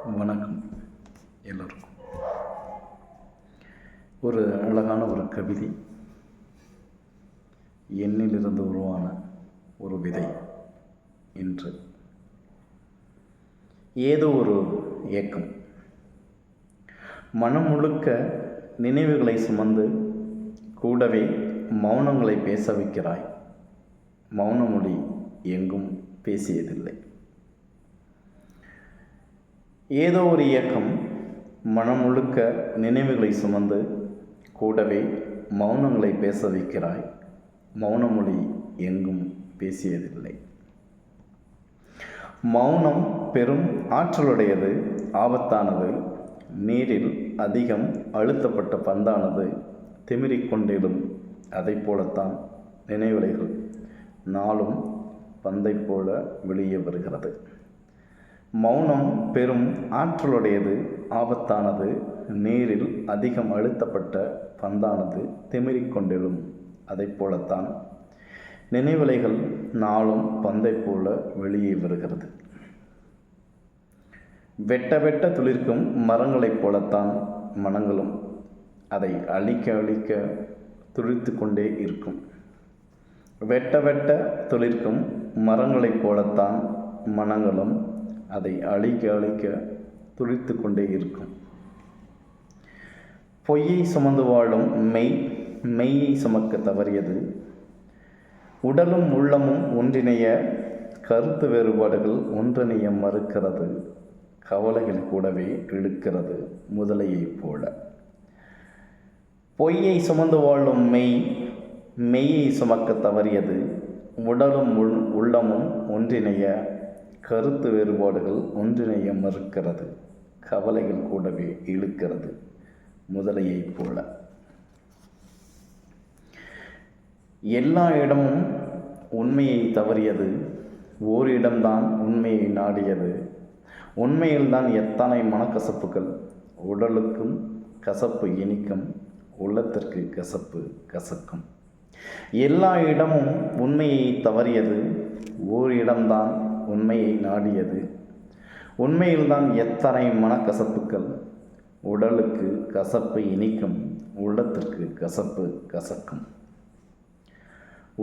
வணக்கம் எல்லோருக்கும். ஒரு அழகான ஒரு கவிதை, எண்ணிலிருந்து உருவான ஒரு விதை என்று. ஏதோ ஒரு ஏக்கம், மனம் முழுக்க நினைவுகளை சுமந்து கூடவே மௌனங்களை பேச வைக்கிறாய். மௌனமொழி எங்கும் பேசியதில்லை. ஏதோ ஒரு இயக்கம், மனம் முழுக்க நினைவுகளை சுமந்து கூடவே மௌனங்களை பேச வைக்கிறாய். மௌனமொழி எங்கும் பேசியதில்லை. மௌனம் பெரும் ஆற்றலுடையது, ஆபத்தானது. நீரில் அதிகம் அழுத்தப்பட்ட பந்தானது திமிரிக்கொண்டிடும். அதை போலத்தான் நினைவலைகள் நாளும் பந்தை போல வெளியே வருகிறது. மௌனம் பெரும் ஆற்றலுடையது, ஆபத்தானது. நீரில் அதிகம் அழுத்தப்பட்ட பந்தானது திமிரிக்கொண்டிடும். அதை போலத்தான் நினைவலைகள் நாளும் பந்தை போல வெளியே வருகிறது. வெட்ட வெட்ட துளிர்க்கும் மரங்களைப் போலத்தான் மனங்களும் அதை அழிக்க அழிக்க துளிர்த்து கொண்டே இருக்கும். வெட்ட வெட்ட துளிர்க்கும் மரங்களைப் போலத்தான் மனங்களும் அதை அழிக்க அழிக்க துளிர்த்து கொண்டே இருக்கும். பொய்யை சுமந்து வாழும் மெய்யை சுமக்க தவறியது. உடலும் உள்ளமும் ஒன்றிணைய கருத்து வேறுபாடுகள் ஒன்றிணைய மறுக்கிறது. கவலைகள் கூடவே இழுக்கிறது முதலையைப் போல. பொய்யை சுமந்து வாழும் மெய்யை சுமக்க தவறியது. உடலும் உள்ளமும் ஒன்றிணைய கருத்து வேறுபாடுகள் ஒன்றிணைய மறுக்கிறது. கவலைகள் கூடவே இழுக்கிறது முதலையைப் போல. எல்லா இடமும் உண்மையை தவறியது. ஓரிடம்தான் உண்மையை நாடியது. உண்மையில்தான் எத்தனை மனக்கசப்புகள். உடலுக்கும் கசப்பு இனிக்கும், உள்ளத்திற்கு கசப்பு கசக்கும். எல்லா இடமும் உண்மையை தவறியது. ஓரிடம்தான் உண்மையை நாடியது. உண்மையில்தான் எத்தனை மனக்கசப்புகள். உடலுக்கு கசப்பு இனிக்கும், உள்ளத்திற்கு கசப்பு கசக்கும்.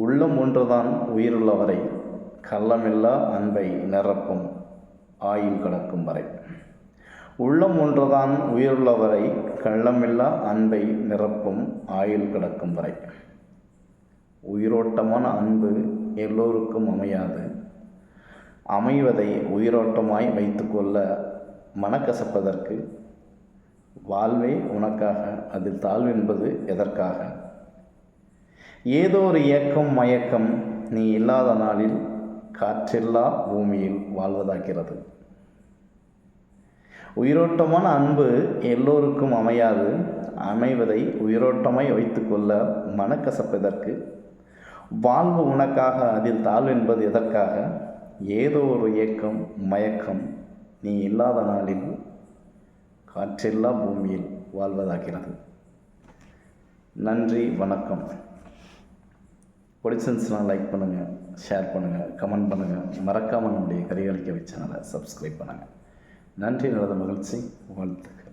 உள்ளம் ஒன்றுதான் உயிருள்ளவரை கள்ளமில்லா அன்பை நிரப்பும் ஆயுள் கடக்கும் வரை. உள்ளம் ஒன்றுதான் உயிருள்ளவரை கள்ளமில்லா அன்பை நிரப்பும் ஆயுள் கடக்கும் வரை. உயிரோட்டமான அன்பு எல்லோருக்கும் அமையாது. அமைவதை உயிரோட்டமாய் வைத்துக்கொள்ள மனக்கசப்பதற்கு. வாழ்வே உனக்காக, அதில் தாழ்வென்பது எதற்காக? ஏதோ ஒரு இயக்கம் மயக்கம் நீ இல்லாத நாளில் காற்றில்லா பூமியில் வாழ்வதாகிறது. உயிரோட்டமான அன்பு எல்லோருக்கும் அமையாது. அமைவதை உயிரோட்டமாய் வைத்துக்கொள்ள மனக்கசப்பதற்கு. வாழ்வு உனக்காக, அதில் தாழ்வென்பது எதற்காக? ஏதோ ஒரு இயக்கம் மயக்கம் நீ இல்லாத நாளில் காற்றில்லா பூமியில் வாழ்வதாகிறது. நன்றி, வணக்கம். பிடிச்சிருந்துச்சுன்னா லைக் பண்ணுங்கள், ஷேர் பண்ணுங்கள், கமெண்ட் பண்ணுங்கள். மறக்காமல் நம்முடைய கரிகாலிக்க சேனலை சப்ஸ்கிரைப் பண்ணுங்கள். நன்றி, நல்லது, மகிழ்ச்சி, வாழ்த்துக்கள்.